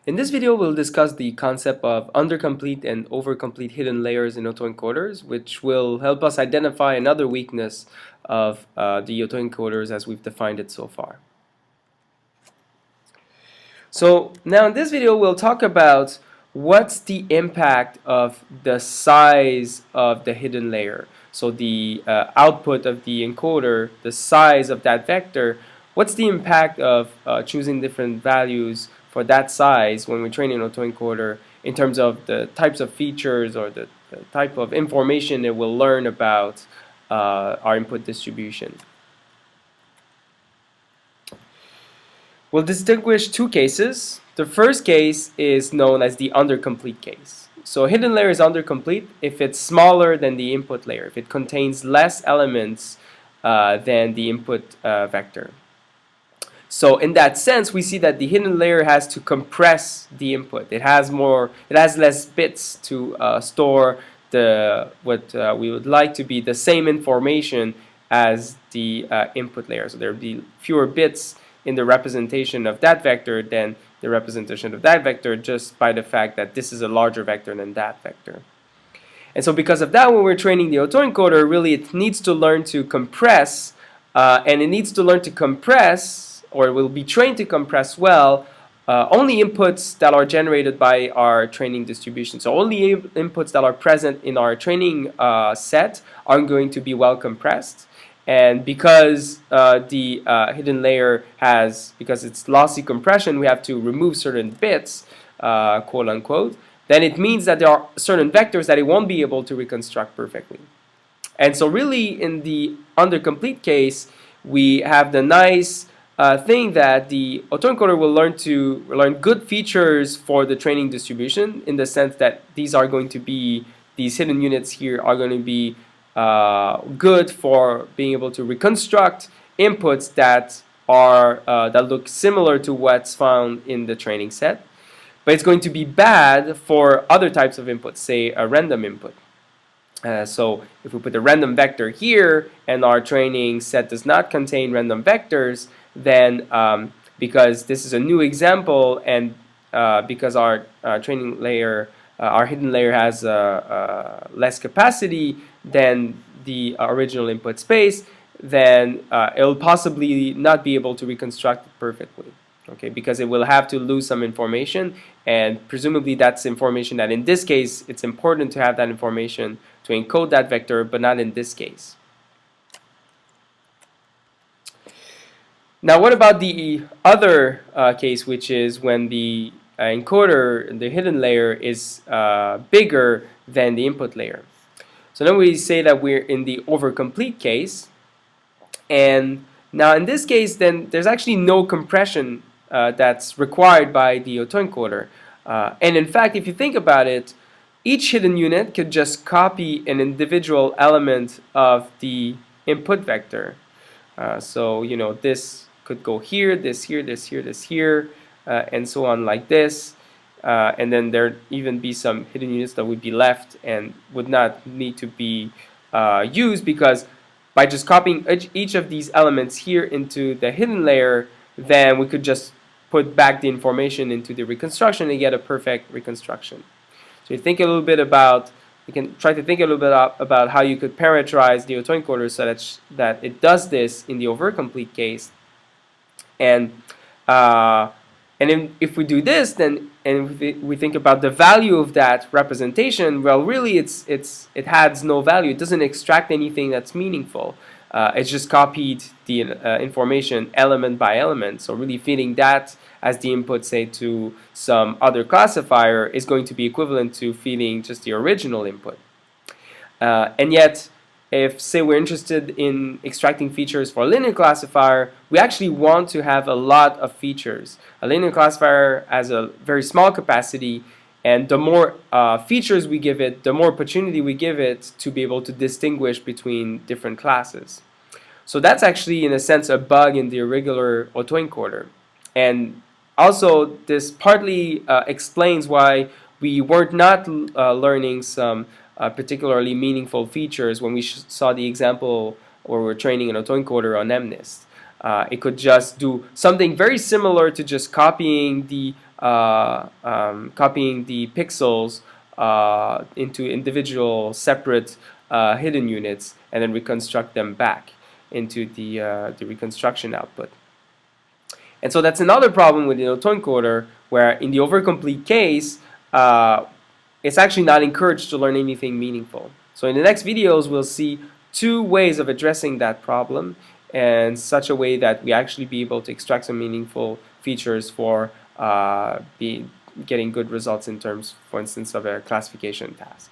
In this video, we'll discuss the concept of undercomplete and overcomplete hidden layers in autoencoders, which will help us identify another weakness of the autoencoders as we've defined it so far. So now in this video, we'll talk about what's the impact of the size of the hidden layer. So the output of the encoder, the size of that vector, what's the impact of choosing different values for that size when we're training an autoencoder in terms of the types of features or the type of information it will learn about our input distribution. We'll distinguish two cases. The first case is known as the undercomplete case. So a hidden layer is undercomplete if it's smaller than the input layer, if it contains less elements than the input vector. So in that sense, we see that the hidden layer has to compress the input. It has less bits to store what we would like to be the same information as the input layer. So there will be fewer bits in the representation of that vector than the representation of that vector, just by the fact that this is a larger vector than that vector. And so because of that, when we're training the autoencoder, really it needs to learn to compress, and it needs to learn to compress, or it will be trained to compress well, only inputs that are generated by our training distribution. So only inputs that are present in our training set are going to be well compressed. And because the hidden layer because it's lossy compression, we have to remove certain bits, quote unquote, then it means that there are certain vectors that it won't be able to reconstruct perfectly. And so really in the undercomplete case, we have the nice thing that the autoencoder will learn good features for the training distribution, in the sense that these hidden units here are going to be good for being able to reconstruct inputs that look similar to what's found in the training set, but it's going to be bad for other types of inputs, say a random input. So if we put a random vector here and our training set does not contain random vectors, then because this is a new example and because our training layer, our hidden layer has less capacity than the original input space, then it'll possibly not be able to reconstruct it perfectly. Okay, because it will have to lose some information, and presumably that's information that in this case it's important to have that information to encode that vector, but not in this case. Now what about the other case, which is when the encoder, the hidden layer, is bigger than the input layer? So then we say that we're in the overcomplete case, and now in this case then there's actually no compression that's required by the autoencoder. And in fact, if you think about it, each hidden unit could just copy an individual element of the input vector. So you know, this could go here, this here, this here, this here, and so on like this. And then there'd even be some hidden units that would be left and would not need to be used, because by just copying each of these elements here into the hidden layer, then we could just put back the information into the reconstruction and get a perfect reconstruction. So you can try to think a little bit about how you could parameterize the autoencoder so that it does this in the overcomplete case. And if we do this, then we think about the value of that representation, well, really it has no value. It doesn't extract anything that's meaningful. It's just copied the information element by element. So really feeding that as the input, say, to some other classifier is going to be equivalent to feeding just the original input. And yet, if, say, we're interested in extracting features for a linear classifier, we actually want to have a lot of features. A linear classifier has a very small capacity, and the more features we give it, the more opportunity we give it to be able to distinguish between different classes. So that's actually, in a sense, a bug in the irregular autoencoder. And also, this partly explains why we were not learning some particularly meaningful features when we saw the example where we're training an autoencoder on MNIST. It could just do something very similar to just copying the copying the pixels into individual separate hidden units and then reconstruct them back into the reconstruction output. And so that's another problem with the autoencoder, where in the overcomplete case, it's actually not encouraged to learn anything meaningful. So in the next videos, we'll see two ways of addressing that problem in such a way that we actually be able to extract some meaningful features for getting good results in terms, for instance, of a classification task.